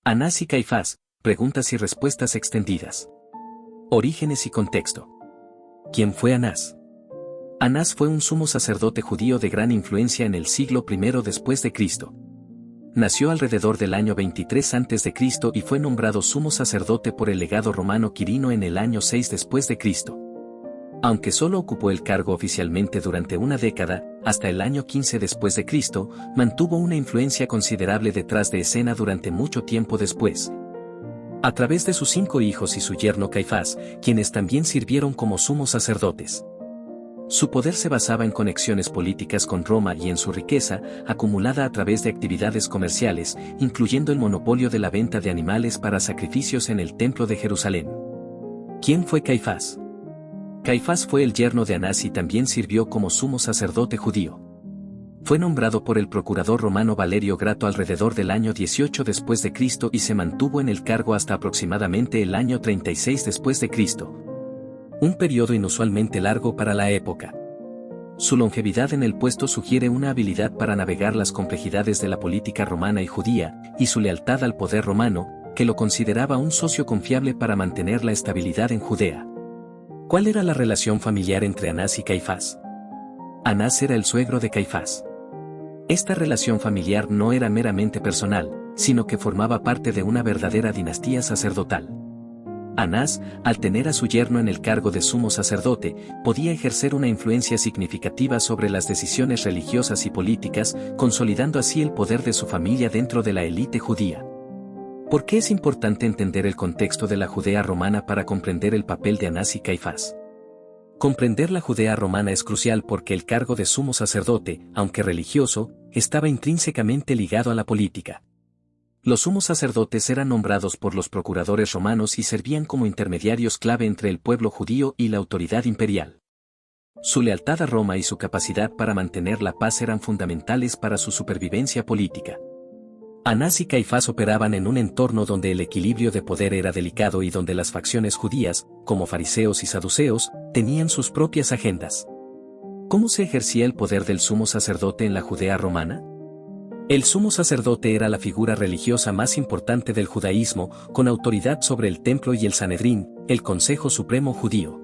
Anás y Caifás, preguntas y respuestas extendidas. Orígenes y contexto. ¿Quién fue Anás? Anás fue un sumo sacerdote judío de gran influencia en el siglo I después de Cristo. Nació alrededor del año 23 a.C. y fue nombrado sumo sacerdote por el legado romano Quirino en el año 6 después de Cristo. Aunque solo ocupó el cargo oficialmente durante una década, hasta el año 15 después de Cristo, mantuvo una influencia considerable detrás de escena durante mucho tiempo después. A través de sus 5 hijos y su yerno Caifás, quienes también sirvieron como sumos sacerdotes. Su poder se basaba en conexiones políticas con Roma y en su riqueza, acumulada a través de actividades comerciales, incluyendo el monopolio de la venta de animales para sacrificios en el Templo de Jerusalén. ¿Quién fue Caifás? Caifás fue el yerno de Anás y también sirvió como sumo sacerdote judío. Fue nombrado por el procurador romano Valerio Grato alrededor del año 18 después de Cristo y se mantuvo en el cargo hasta aproximadamente el año 36 después de Cristo. Un periodo inusualmente largo para la época. Su longevidad en el puesto sugiere una habilidad para navegar las complejidades de la política romana y judía, y su lealtad al poder romano, que lo consideraba un socio confiable para mantener la estabilidad en Judea. ¿Cuál era la relación familiar entre Anás y Caifás? Anás era el suegro de Caifás. Esta relación familiar no era meramente personal, sino que formaba parte de una verdadera dinastía sacerdotal. Anás, al tener a su yerno en el cargo de sumo sacerdote, podía ejercer una influencia significativa sobre las decisiones religiosas y políticas, consolidando así el poder de su familia dentro de la élite judía. ¿Por qué es importante entender el contexto de la Judea romana para comprender el papel de Anás y Caifás? Comprender la Judea romana es crucial porque el cargo de sumo sacerdote, aunque religioso, estaba intrínsecamente ligado a la política. Los sumos sacerdotes eran nombrados por los procuradores romanos y servían como intermediarios clave entre el pueblo judío y la autoridad imperial. Su lealtad a Roma y su capacidad para mantener la paz eran fundamentales para su supervivencia política. Anás y Caifás operaban en un entorno donde el equilibrio de poder era delicado y donde las facciones judías, como fariseos y saduceos, tenían sus propias agendas. ¿Cómo se ejercía el poder del sumo sacerdote en la Judea romana? El sumo sacerdote era la figura religiosa más importante del judaísmo, con autoridad sobre el templo y el Sanedrín, el Consejo Supremo judío.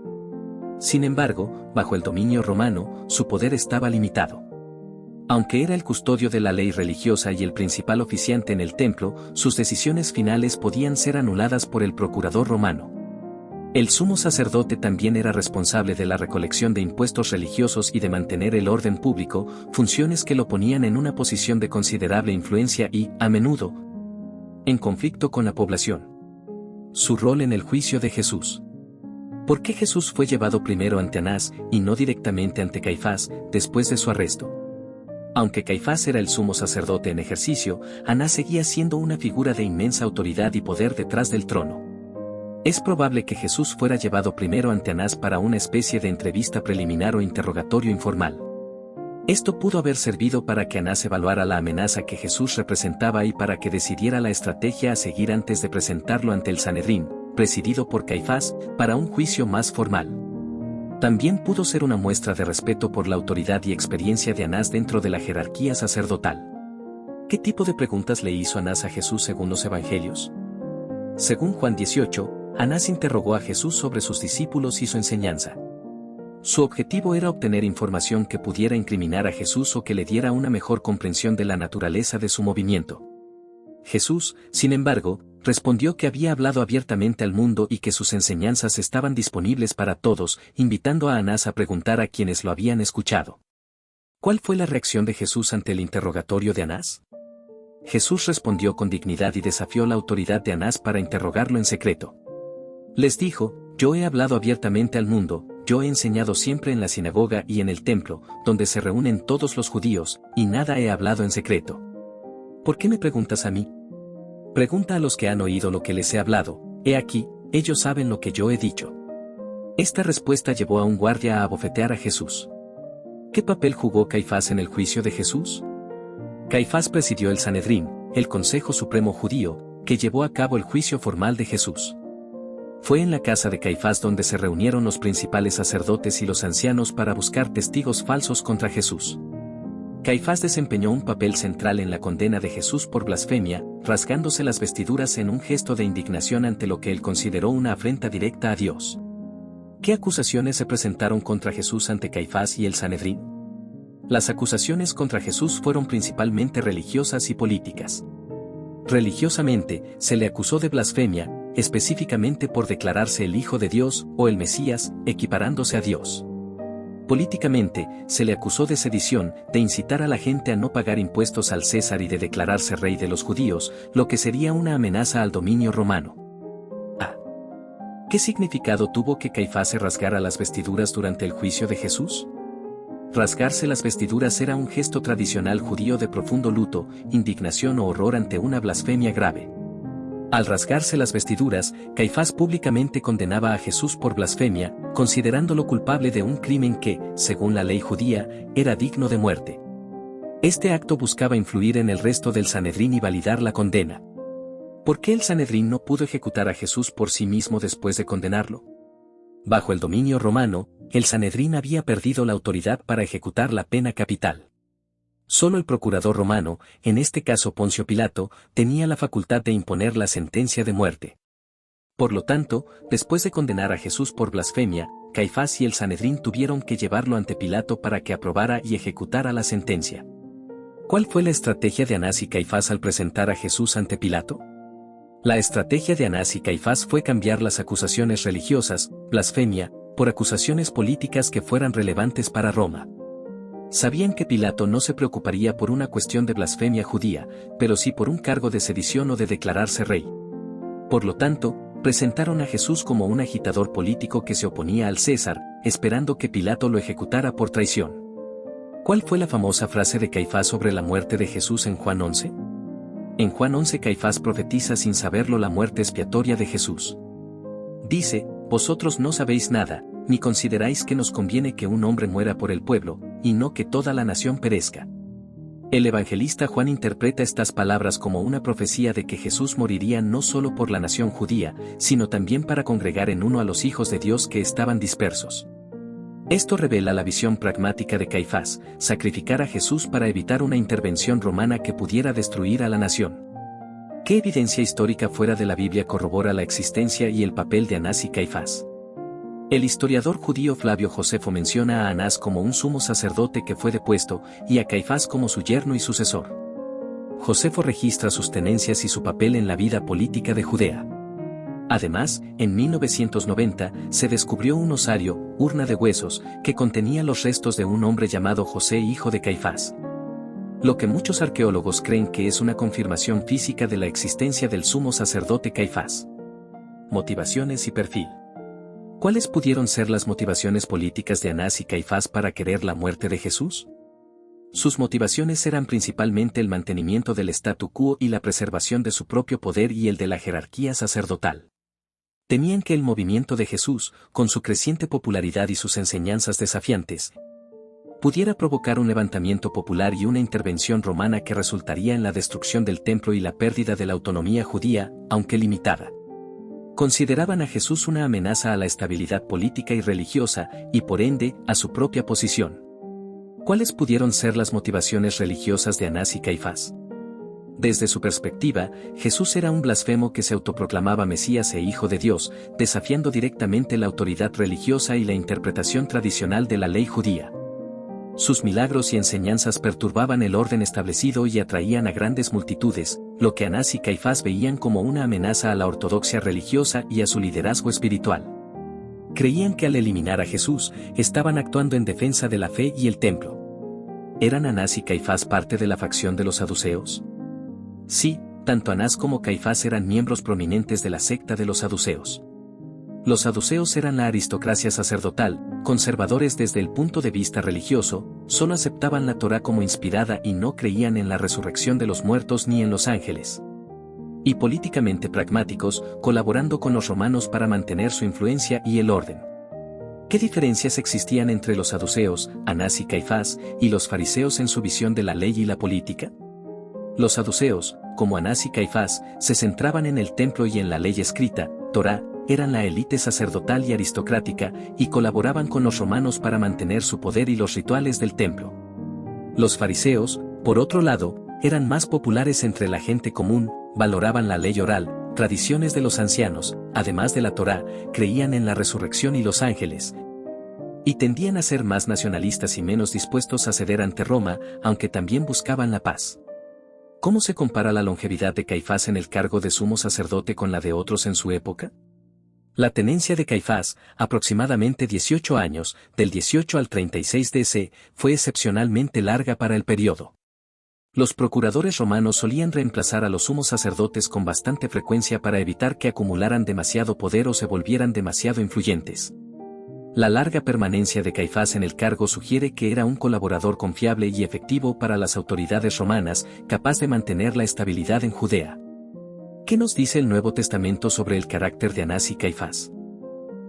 Sin embargo, bajo el dominio romano, su poder estaba limitado. Aunque era el custodio de la ley religiosa y el principal oficiante en el templo, sus decisiones finales podían ser anuladas por el procurador romano. El sumo sacerdote también era responsable de la recolección de impuestos religiosos y de mantener el orden público, funciones que lo ponían en una posición de considerable influencia y, a menudo, en conflicto con la población. Su rol en el juicio de Jesús. ¿Por qué Jesús fue llevado primero ante Anás y no directamente ante Caifás, después de su arresto? Aunque Caifás era el sumo sacerdote en ejercicio, Anás seguía siendo una figura de inmensa autoridad y poder detrás del trono. Es probable que Jesús fuera llevado primero ante Anás para una especie de entrevista preliminar o interrogatorio informal. Esto pudo haber servido para que Anás evaluara la amenaza que Jesús representaba y para que decidiera la estrategia a seguir antes de presentarlo ante el Sanedrín, presidido por Caifás, para un juicio más formal. También pudo ser una muestra de respeto por la autoridad y experiencia de Anás dentro de la jerarquía sacerdotal. ¿Qué tipo de preguntas le hizo Anás a Jesús según los evangelios? Según Juan 18, Anás interrogó a Jesús sobre sus discípulos y su enseñanza. Su objetivo era obtener información que pudiera incriminar a Jesús o que le diera una mejor comprensión de la naturaleza de su movimiento. Jesús, sin embargo, respondió que había hablado abiertamente al mundo y que sus enseñanzas estaban disponibles para todos, invitando a Anás a preguntar a quienes lo habían escuchado. ¿Cuál fue la reacción de Jesús ante el interrogatorio de Anás? Jesús respondió con dignidad y desafió la autoridad de Anás para interrogarlo en secreto. Les dijo: yo he hablado abiertamente al mundo, yo he enseñado siempre en la sinagoga y en el templo, donde se reúnen todos los judíos, y nada he hablado en secreto. ¿Por qué me preguntas a mí? Pregunta a los que han oído lo que les he hablado, he aquí, ellos saben lo que yo he dicho. Esta respuesta llevó a un guardia a abofetear a Jesús. ¿Qué papel jugó Caifás en el juicio de Jesús? Caifás presidió el Sanedrín, el Consejo Supremo judío, que llevó a cabo el juicio formal de Jesús. Fue en la casa de Caifás donde se reunieron los principales sacerdotes y los ancianos para buscar testigos falsos contra Jesús. Caifás desempeñó un papel central en la condena de Jesús por blasfemia, rasgándose las vestiduras en un gesto de indignación ante lo que él consideró una afrenta directa a Dios. ¿Qué acusaciones se presentaron contra Jesús ante Caifás y el Sanedrín? Las acusaciones contra Jesús fueron principalmente religiosas y políticas. Religiosamente, se le acusó de blasfemia, específicamente por declararse el Hijo de Dios o el Mesías, equiparándose a Dios. Políticamente, se le acusó de sedición, de incitar a la gente a no pagar impuestos al César y de declararse rey de los judíos, lo que sería una amenaza al dominio romano. ¿Qué significado tuvo que Caifás se rasgara las vestiduras durante el juicio de Jesús? Rasgarse las vestiduras era un gesto tradicional judío de profundo luto, indignación o horror ante una blasfemia grave. Al rasgarse las vestiduras, Caifás públicamente condenaba a Jesús por blasfemia, considerándolo culpable de un crimen que, según la ley judía, era digno de muerte. Este acto buscaba influir en el resto del Sanedrín y validar la condena. ¿Por qué el Sanedrín no pudo ejecutar a Jesús por sí mismo después de condenarlo? Bajo el dominio romano, el Sanedrín había perdido la autoridad para ejecutar la pena capital. Solo el procurador romano, en este caso Poncio Pilato, tenía la facultad de imponer la sentencia de muerte. Por lo tanto, después de condenar a Jesús por blasfemia, Caifás y el Sanedrín tuvieron que llevarlo ante Pilato para que aprobara y ejecutara la sentencia. ¿Cuál fue la estrategia de Anás y Caifás al presentar a Jesús ante Pilato? La estrategia de Anás y Caifás fue cambiar las acusaciones religiosas, blasfemia, por acusaciones políticas que fueran relevantes para Roma. Sabían que Pilato no se preocuparía por una cuestión de blasfemia judía, pero sí por un cargo de sedición o de declararse rey. Por lo tanto, presentaron a Jesús como un agitador político que se oponía al César, esperando que Pilato lo ejecutara por traición. ¿Cuál fue la famosa frase de Caifás sobre la muerte de Jesús en Juan 11? En Juan 11 Caifás profetiza sin saberlo la muerte expiatoria de Jesús. Dice: «Vosotros no sabéis nada, ni consideráis que nos conviene que un hombre muera por el pueblo, y no que toda la nación perezca». El evangelista Juan interpreta estas palabras como una profecía de que Jesús moriría no solo por la nación judía, sino también para congregar en uno a los hijos de Dios que estaban dispersos. Esto revela la visión pragmática de Caifás: sacrificar a Jesús para evitar una intervención romana que pudiera destruir a la nación. ¿Qué evidencia histórica fuera de la Biblia corrobora la existencia y el papel de Anás y Caifás? El historiador judío Flavio Josefo menciona a Anás como un sumo sacerdote que fue depuesto, y a Caifás como su yerno y sucesor. Josefo registra sus tenencias y su papel en la vida política de Judea. Además, en 1990, se descubrió un osario, urna de huesos, que contenía los restos de un hombre llamado José, hijo de Caifás. Lo que muchos arqueólogos creen que es una confirmación física de la existencia del sumo sacerdote Caifás. Motivaciones y perfil. ¿Cuáles pudieron ser las motivaciones políticas de Anás y Caifás para querer la muerte de Jesús? Sus motivaciones eran principalmente el mantenimiento del statu quo y la preservación de su propio poder y el de la jerarquía sacerdotal. Temían que el movimiento de Jesús, con su creciente popularidad y sus enseñanzas desafiantes, pudiera provocar un levantamiento popular y una intervención romana que resultaría en la destrucción del templo y la pérdida de la autonomía judía, aunque limitada. Consideraban a Jesús una amenaza a la estabilidad política y religiosa, y por ende, a su propia posición. ¿Cuáles pudieron ser las motivaciones religiosas de Anás y Caifás? Desde su perspectiva, Jesús era un blasfemo que se autoproclamaba Mesías e Hijo de Dios, desafiando directamente la autoridad religiosa y la interpretación tradicional de la ley judía. Sus milagros y enseñanzas perturbaban el orden establecido y atraían a grandes multitudes, lo que Anás y Caifás veían como una amenaza a la ortodoxia religiosa y a su liderazgo espiritual. Creían que al eliminar a Jesús, estaban actuando en defensa de la fe y el templo. ¿Eran Anás y Caifás parte de la facción de los saduceos? Sí, tanto Anás como Caifás eran miembros prominentes de la secta de los saduceos. Los saduceos eran la aristocracia sacerdotal, conservadores desde el punto de vista religioso, solo aceptaban la Torá como inspirada y no creían en la resurrección de los muertos ni en los ángeles. Y políticamente pragmáticos, colaborando con los romanos para mantener su influencia y el orden. ¿Qué diferencias existían entre los saduceos, Anás y Caifás, y los fariseos en su visión de la ley y la política? Los saduceos, como Anás y Caifás, se centraban en el templo y en la ley escrita, Torá, eran la élite sacerdotal y aristocrática, y colaboraban con los romanos para mantener su poder y los rituales del templo. Los fariseos, por otro lado, eran más populares entre la gente común, valoraban la ley oral, tradiciones de los ancianos, además de la Torá, creían en la resurrección y los ángeles, y tendían a ser más nacionalistas y menos dispuestos a ceder ante Roma, aunque también buscaban la paz. ¿Cómo se compara la longevidad de Caifás en el cargo de sumo sacerdote con la de otros en su época? La tenencia de Caifás, aproximadamente 18 años, del 18 al 36 DC, fue excepcionalmente larga para el periodo. Los procuradores romanos solían reemplazar a los sumos sacerdotes con bastante frecuencia para evitar que acumularan demasiado poder o se volvieran demasiado influyentes. La larga permanencia de Caifás en el cargo sugiere que era un colaborador confiable y efectivo para las autoridades romanas, capaz de mantener la estabilidad en Judea. ¿Qué nos dice el Nuevo Testamento sobre el carácter de Anás y Caifás?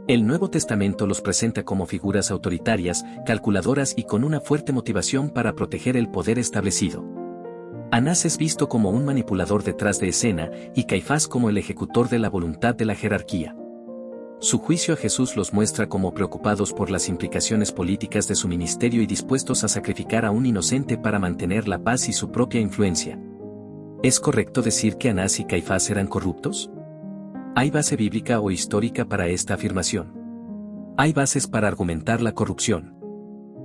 El Nuevo Testamento los presenta como figuras autoritarias, calculadoras y con una fuerte motivación para proteger el poder establecido. Anás es visto como un manipulador detrás de escena y Caifás como el ejecutor de la voluntad de la jerarquía. Su juicio a Jesús los muestra como preocupados por las implicaciones políticas de su ministerio y dispuestos a sacrificar a un inocente para mantener la paz y su propia influencia. ¿Es correcto decir que Anás y Caifás eran corruptos? ¿Hay base bíblica o histórica para esta afirmación? Hay bases para argumentar la corrupción.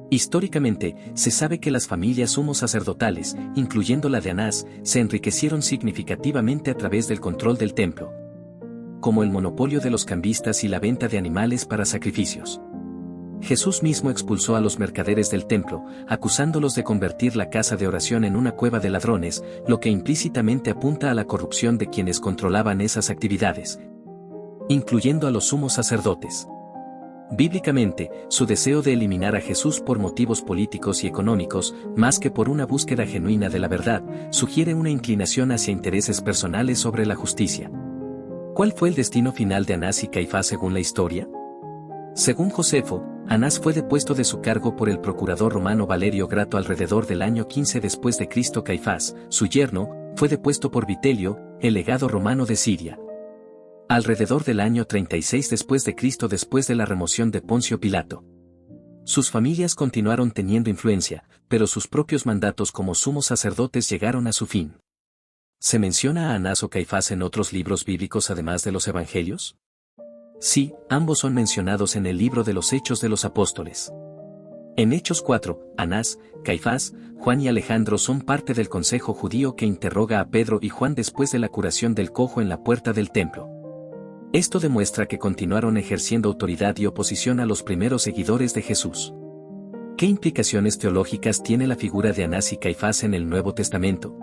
Históricamente, se sabe que las familias sumos sacerdotales, incluyendo la de Anás, se enriquecieron significativamente a través del control del templo, como el monopolio de los cambistas y la venta de animales para sacrificios. Jesús mismo expulsó a los mercaderes del templo, acusándolos de convertir la casa de oración en una cueva de ladrones, lo que implícitamente apunta a la corrupción de quienes controlaban esas actividades, incluyendo a los sumos sacerdotes. Bíblicamente, su deseo de eliminar a Jesús por motivos políticos y económicos, más que por una búsqueda genuina de la verdad, sugiere una inclinación hacia intereses personales sobre la justicia. ¿Cuál fue el destino final de Anás y Caifás según la historia? Según Josefo, Anás fue depuesto de su cargo por el procurador romano Valerio Grato alrededor del año 15 después de Cristo. Caifás, su yerno, fue depuesto por Vitelio, el legado romano de Siria, alrededor del año 36 después de Cristo, después de la remoción de Poncio Pilato. Sus familias continuaron teniendo influencia, pero sus propios mandatos como sumos sacerdotes llegaron a su fin. ¿Se menciona a Anás o Caifás en otros libros bíblicos además de los Evangelios? Sí, ambos son mencionados en el libro de los Hechos de los Apóstoles. En Hechos 4, Anás, Caifás, Juan y Alejandro son parte del consejo judío que interroga a Pedro y Juan después de la curación del cojo en la puerta del templo. Esto demuestra que continuaron ejerciendo autoridad y oposición a los primeros seguidores de Jesús. ¿Qué implicaciones teológicas tiene la figura de Anás y Caifás en el Nuevo Testamento?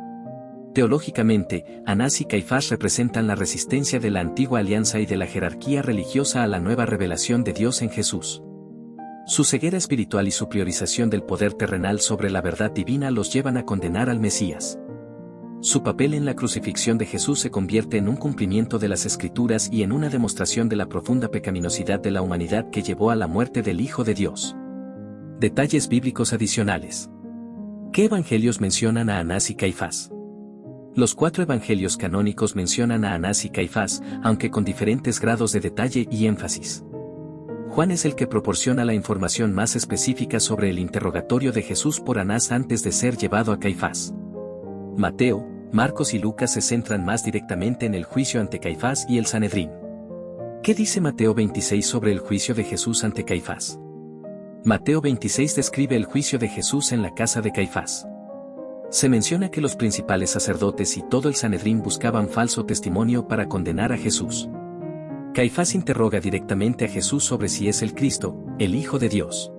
Teológicamente, Anás y Caifás representan la resistencia de la antigua alianza y de la jerarquía religiosa a la nueva revelación de Dios en Jesús. Su ceguera espiritual y su priorización del poder terrenal sobre la verdad divina los llevan a condenar al Mesías. Su papel en la crucifixión de Jesús se convierte en un cumplimiento de las Escrituras y en una demostración de la profunda pecaminosidad de la humanidad que llevó a la muerte del Hijo de Dios. Detalles bíblicos adicionales. ¿Qué evangelios mencionan a Anás y Caifás? Los 4 evangelios canónicos mencionan a Anás y Caifás, aunque con diferentes grados de detalle y énfasis. Juan es el que proporciona la información más específica sobre el interrogatorio de Jesús por Anás antes de ser llevado a Caifás. Mateo, Marcos y Lucas se centran más directamente en el juicio ante Caifás y el Sanedrín. ¿Qué dice Mateo 26 sobre el juicio de Jesús ante Caifás? Mateo 26 describe el juicio de Jesús en la casa de Caifás. Se menciona que los principales sacerdotes y todo el Sanedrín buscaban falso testimonio para condenar a Jesús. Caifás interroga directamente a Jesús sobre si es el Cristo, el Hijo de Dios.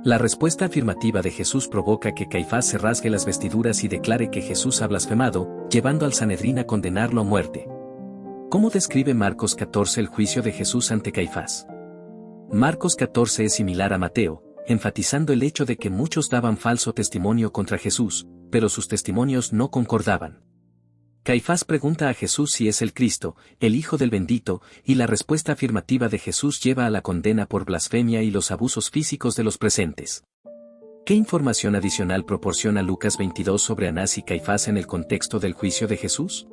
La respuesta afirmativa de Jesús provoca que Caifás se rasgue las vestiduras y declare que Jesús ha blasfemado, llevando al Sanedrín a condenarlo a muerte. ¿Cómo describe Marcos 14 el juicio de Jesús ante Caifás? Marcos 14 es similar a Mateo, enfatizando el hecho de que muchos daban falso testimonio contra Jesús, pero sus testimonios no concordaban. Caifás pregunta a Jesús si es el Cristo, el Hijo del Bendito, y la respuesta afirmativa de Jesús lleva a la condena por blasfemia y los abusos físicos de los presentes. ¿Qué información adicional proporciona Lucas 22 sobre Anás y Caifás en el contexto del juicio de Jesús?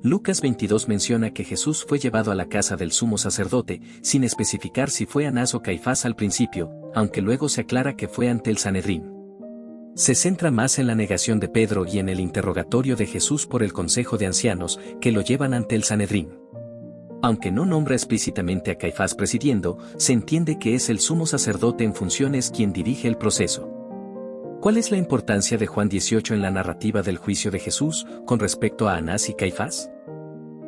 Lucas 22 menciona que Jesús fue llevado a la casa del sumo sacerdote, sin especificar si fue Anás o Caifás al principio, aunque luego se aclara que fue ante el Sanedrín. Se centra más en la negación de Pedro y en el interrogatorio de Jesús por el Consejo de Ancianos, que lo llevan ante el Sanedrín. Aunque no nombra explícitamente a Caifás presidiendo, se entiende que es el sumo sacerdote en funciones quien dirige el proceso. ¿Cuál es la importancia de Juan 18 en la narrativa del juicio de Jesús, con respecto a Anás y Caifás?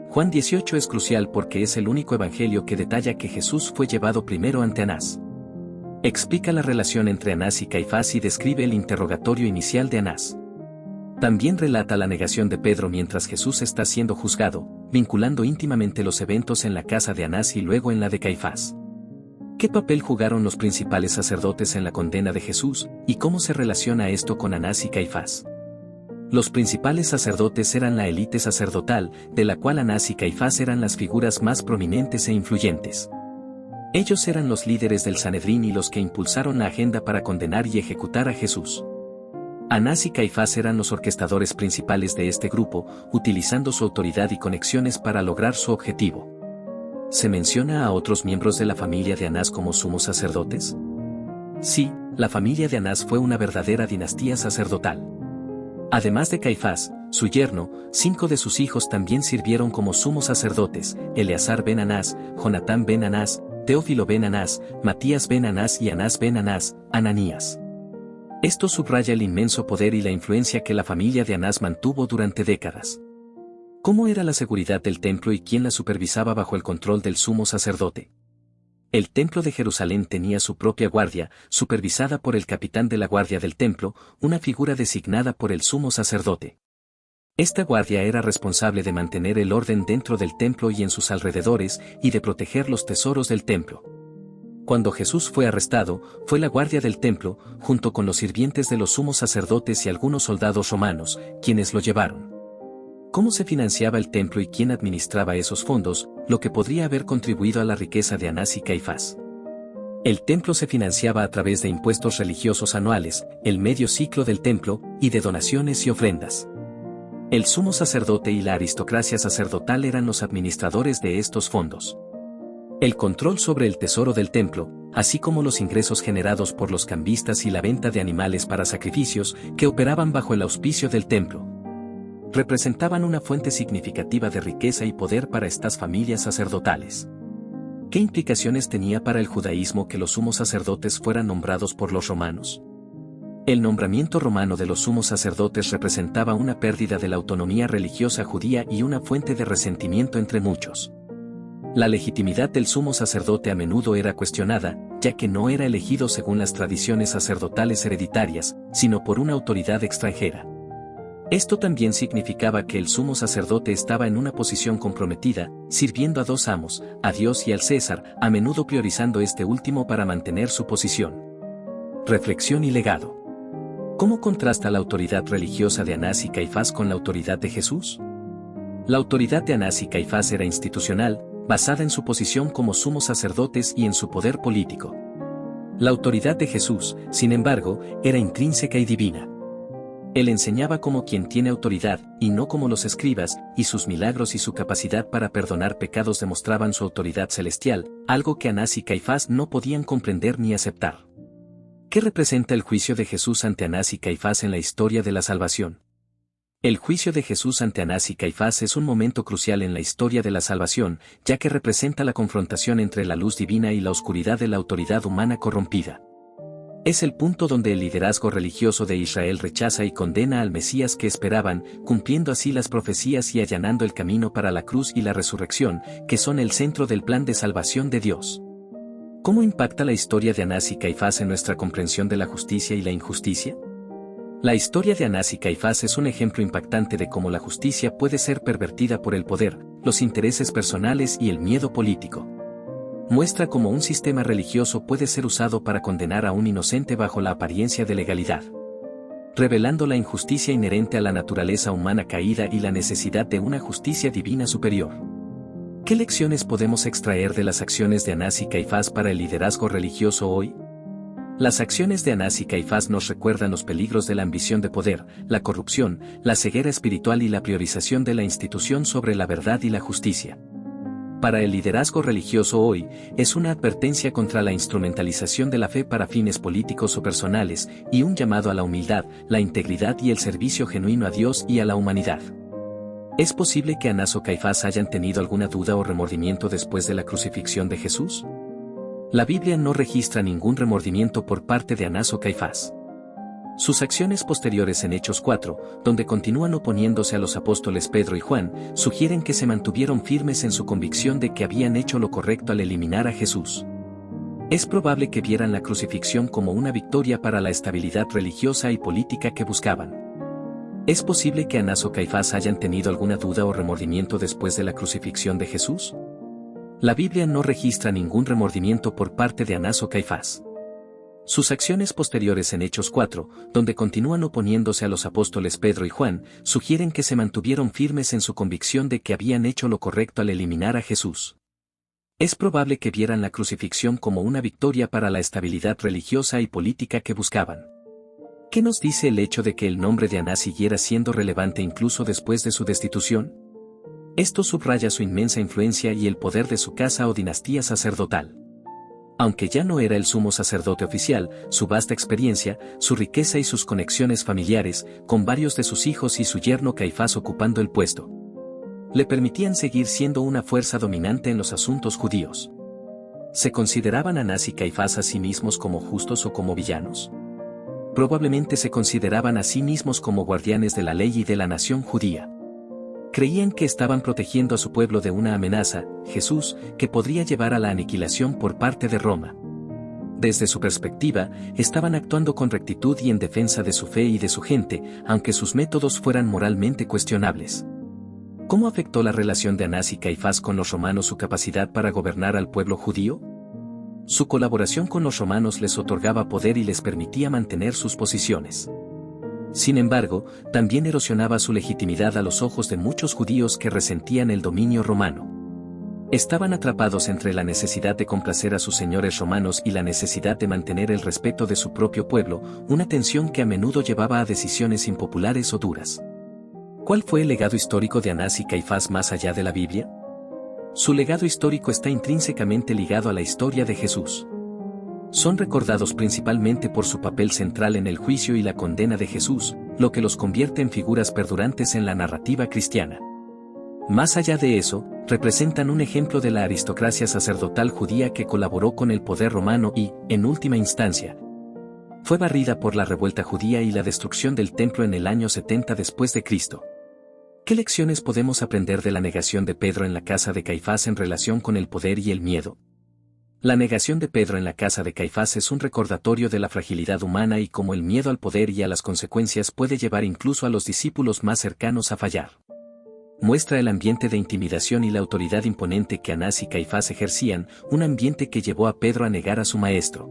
Juan 18 es crucial porque es el único evangelio que detalla que Jesús fue llevado primero ante Anás. Explica la relación entre Anás y Caifás y describe el interrogatorio inicial de Anás. También relata la negación de Pedro mientras Jesús está siendo juzgado, vinculando íntimamente los eventos en la casa de Anás y luego en la de Caifás. ¿Qué papel jugaron los principales sacerdotes en la condena de Jesús, y cómo se relaciona esto con Anás y Caifás? Los principales sacerdotes eran la élite sacerdotal, de la cual Anás y Caifás eran las figuras más prominentes e influyentes. Ellos eran los líderes del Sanedrín y los que impulsaron la agenda para condenar y ejecutar a Jesús. Anás y Caifás eran los orquestadores principales de este grupo, utilizando su autoridad y conexiones para lograr su objetivo. ¿Se menciona a otros miembros de la familia de Anás como sumos sacerdotes? Sí, la familia de Anás fue una verdadera dinastía sacerdotal. Además de Caifás, su yerno, 5 de sus hijos también sirvieron como sumos sacerdotes: Eleazar ben Anás, Jonatán ben Anás, Teófilo ben Anás, Matías ben Anás y Anás ben Anás, Ananías. Esto subraya el inmenso poder y la influencia que la familia de Anás mantuvo durante décadas. ¿Cómo era la seguridad del templo y quién la supervisaba bajo el control del sumo sacerdote? El templo de Jerusalén tenía su propia guardia, supervisada por el capitán de la guardia del templo, una figura designada por el sumo sacerdote. Esta guardia era responsable de mantener el orden dentro del templo y en sus alrededores, y de proteger los tesoros del templo. Cuando Jesús fue arrestado, fue la guardia del templo, junto con los sirvientes de los sumos sacerdotes y algunos soldados romanos, quienes lo llevaron. ¿Cómo se financiaba el templo y quién administraba esos fondos, lo que podría haber contribuido a la riqueza de Anás y Caifás? El templo se financiaba a través de impuestos religiosos anuales, el medio ciclo del templo, y de donaciones y ofrendas. El sumo sacerdote y la aristocracia sacerdotal eran los administradores de estos fondos. El control sobre el tesoro del templo, así como los ingresos generados por los cambistas y la venta de animales para sacrificios, que operaban bajo el auspicio del templo, representaban una fuente significativa de riqueza y poder para estas familias sacerdotales. ¿Qué implicaciones tenía para el judaísmo que los sumos sacerdotes fueran nombrados por los romanos? El nombramiento romano de los sumos sacerdotes representaba una pérdida de la autonomía religiosa judía y una fuente de resentimiento entre muchos. La legitimidad del sumo sacerdote a menudo era cuestionada, ya que no era elegido según las tradiciones sacerdotales hereditarias, sino por una autoridad extranjera. Esto también significaba que el sumo sacerdote estaba en una posición comprometida, sirviendo a dos amos, a Dios y al César, a menudo priorizando este último para mantener su posición. Reflexión y legado. ¿Cómo contrasta la autoridad religiosa de Anás y Caifás con la autoridad de Jesús? La autoridad de Anás y Caifás era institucional, basada en su posición como sumos sacerdotes y en su poder político. La autoridad de Jesús, sin embargo, era intrínseca y divina. Él enseñaba como quien tiene autoridad, y no como los escribas, y sus milagros y su capacidad para perdonar pecados demostraban su autoridad celestial, algo que Anás y Caifás no podían comprender ni aceptar. ¿Qué representa el juicio de Jesús ante Anás y Caifás en la historia de la salvación? El juicio de Jesús ante Anás y Caifás es un momento crucial en la historia de la salvación, ya que representa la confrontación entre la luz divina y la oscuridad de la autoridad humana corrompida. Es el punto donde el liderazgo religioso de Israel rechaza y condena al Mesías que esperaban, cumpliendo así las profecías y allanando el camino para la cruz y la resurrección, que son el centro del plan de salvación de Dios. ¿Cómo impacta la historia de Anás y Caifás en nuestra comprensión de la justicia y la injusticia? La historia de Anás y Caifás es un ejemplo impactante de cómo la justicia puede ser pervertida por el poder, los intereses personales y el miedo político. Muestra cómo un sistema religioso puede ser usado para condenar a un inocente bajo la apariencia de legalidad, revelando la injusticia inherente a la naturaleza humana caída y la necesidad de una justicia divina superior. ¿Qué lecciones podemos extraer de las acciones de Anás y Caifás para el liderazgo religioso hoy? Las acciones de Anás y Caifás nos recuerdan los peligros de la ambición de poder, la corrupción, la ceguera espiritual y la priorización de la institución sobre la verdad y la justicia. Para el liderazgo religioso hoy, es una advertencia contra la instrumentalización de la fe para fines políticos o personales, y un llamado a la humildad, la integridad y el servicio genuino a Dios y a la humanidad. ¿Es posible que Anás o Caifás hayan tenido alguna duda o remordimiento después de la crucifixión de Jesús? La Biblia no registra ningún remordimiento por parte de Anás o Caifás. Sus acciones posteriores en Hechos 4, donde continúan oponiéndose a los apóstoles Pedro y Juan, sugieren que se mantuvieron firmes en su convicción de que habían hecho lo correcto al eliminar a Jesús. Es probable que vieran la crucifixión como una victoria para la estabilidad religiosa y política que buscaban. ¿Es posible que Anás o Caifás hayan tenido alguna duda o remordimiento después de la crucifixión de Jesús? La Biblia no registra ningún remordimiento por parte de Anás o Caifás. Sus acciones posteriores en Hechos 4, donde continúan oponiéndose a los apóstoles Pedro y Juan, sugieren que se mantuvieron firmes en su convicción de que habían hecho lo correcto al eliminar a Jesús. Es probable que vieran la crucifixión como una victoria para la estabilidad religiosa y política que buscaban. ¿Qué nos dice el hecho de que el nombre de Anás siguiera siendo relevante incluso después de su destitución? Esto subraya su inmensa influencia y el poder de su casa o dinastía sacerdotal. Aunque ya no era el sumo sacerdote oficial, su vasta experiencia, su riqueza y sus conexiones familiares, con varios de sus hijos y su yerno Caifás ocupando el puesto, le permitían seguir siendo una fuerza dominante en los asuntos judíos. ¿Se consideraban Anás y Caifás a sí mismos como justos o como villanos? Probablemente se consideraban a sí mismos como guardianes de la ley y de la nación judía. Creían que estaban protegiendo a su pueblo de una amenaza, Jesús, que podría llevar a la aniquilación por parte de Roma. Desde su perspectiva, estaban actuando con rectitud y en defensa de su fe y de su gente, aunque sus métodos fueran moralmente cuestionables. ¿Cómo afectó la relación de Anás y Caifás con los romanos su capacidad para gobernar al pueblo judío? Su colaboración con los romanos les otorgaba poder y les permitía mantener sus posiciones. Sin embargo, también erosionaba su legitimidad a los ojos de muchos judíos que resentían el dominio romano. Estaban atrapados entre la necesidad de complacer a sus señores romanos y la necesidad de mantener el respeto de su propio pueblo, una tensión que a menudo llevaba a decisiones impopulares o duras. ¿Cuál fue el legado histórico de Anás y Caifás más allá de la Biblia? Su legado histórico está intrínsecamente ligado a la historia de Jesús. Son recordados principalmente por su papel central en el juicio y la condena de Jesús, lo que los convierte en figuras perdurantes en la narrativa cristiana. Más allá de eso, representan un ejemplo de la aristocracia sacerdotal judía que colaboró con el poder romano y, en última instancia, fue barrida por la revuelta judía y la destrucción del templo en el año 70 después de Cristo. ¿Qué lecciones podemos aprender de la negación de Pedro en la casa de Caifás en relación con el poder y el miedo? La negación de Pedro en la casa de Caifás es un recordatorio de la fragilidad humana y cómo el miedo al poder y a las consecuencias puede llevar incluso a los discípulos más cercanos a fallar. Muestra el ambiente de intimidación y la autoridad imponente que Anás y Caifás ejercían, un ambiente que llevó a Pedro a negar a su maestro.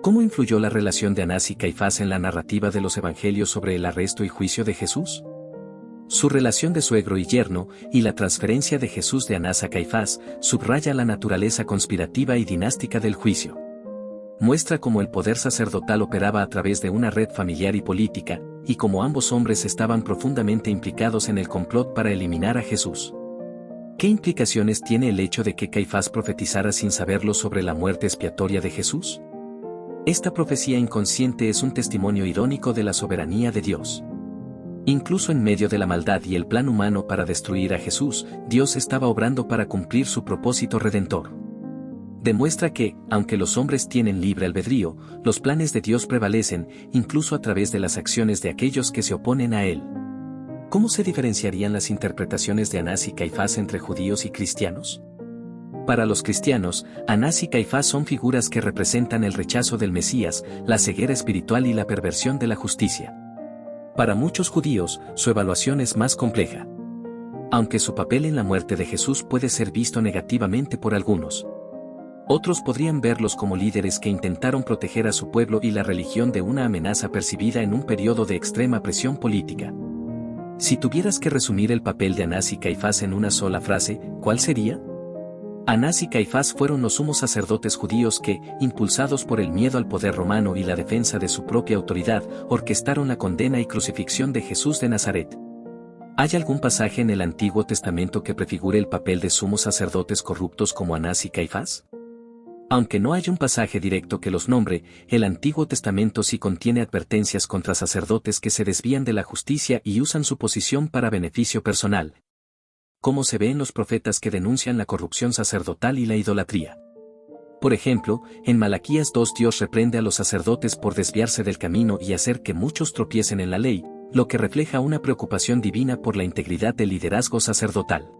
¿Cómo influyó la relación de Anás y Caifás en la narrativa de los evangelios sobre el arresto y juicio de Jesús? Su relación de suegro y yerno, y la transferencia de Jesús de Anás a Caifás, subraya la naturaleza conspirativa y dinástica del juicio. Muestra cómo el poder sacerdotal operaba a través de una red familiar y política, y cómo ambos hombres estaban profundamente implicados en el complot para eliminar a Jesús. ¿Qué implicaciones tiene el hecho de que Caifás profetizara sin saberlo sobre la muerte expiatoria de Jesús? Esta profecía inconsciente es un testimonio irónico de la soberanía de Dios. Incluso en medio de la maldad y el plan humano para destruir a Jesús, Dios estaba obrando para cumplir su propósito redentor. Demuestra que, aunque los hombres tienen libre albedrío, los planes de Dios prevalecen, incluso a través de las acciones de aquellos que se oponen a Él. ¿Cómo se diferenciarían las interpretaciones de Anás y Caifás entre judíos y cristianos? Para los cristianos, Anás y Caifás son figuras que representan el rechazo del Mesías, la ceguera espiritual y la perversión de la justicia. Para muchos judíos, su evaluación es más compleja. Aunque su papel en la muerte de Jesús puede ser visto negativamente por algunos, otros podrían verlos como líderes que intentaron proteger a su pueblo y la religión de una amenaza percibida en un periodo de extrema presión política. Si tuvieras que resumir el papel de Anás y Caifás en una sola frase, ¿cuál sería? Anás y Caifás fueron los sumos sacerdotes judíos que, impulsados por el miedo al poder romano y la defensa de su propia autoridad, orquestaron la condena y crucifixión de Jesús de Nazaret. ¿Hay algún pasaje en el Antiguo Testamento que prefigure el papel de sumos sacerdotes corruptos como Anás y Caifás? Aunque no hay un pasaje directo que los nombre, el Antiguo Testamento sí contiene advertencias contra sacerdotes que se desvían de la justicia y usan su posición para beneficio personal, como se ve en los profetas que denuncian la corrupción sacerdotal y la idolatría. Por ejemplo, en Malaquías 2 Dios reprende a los sacerdotes por desviarse del camino y hacer que muchos tropiecen en la ley, lo que refleja una preocupación divina por la integridad del liderazgo sacerdotal.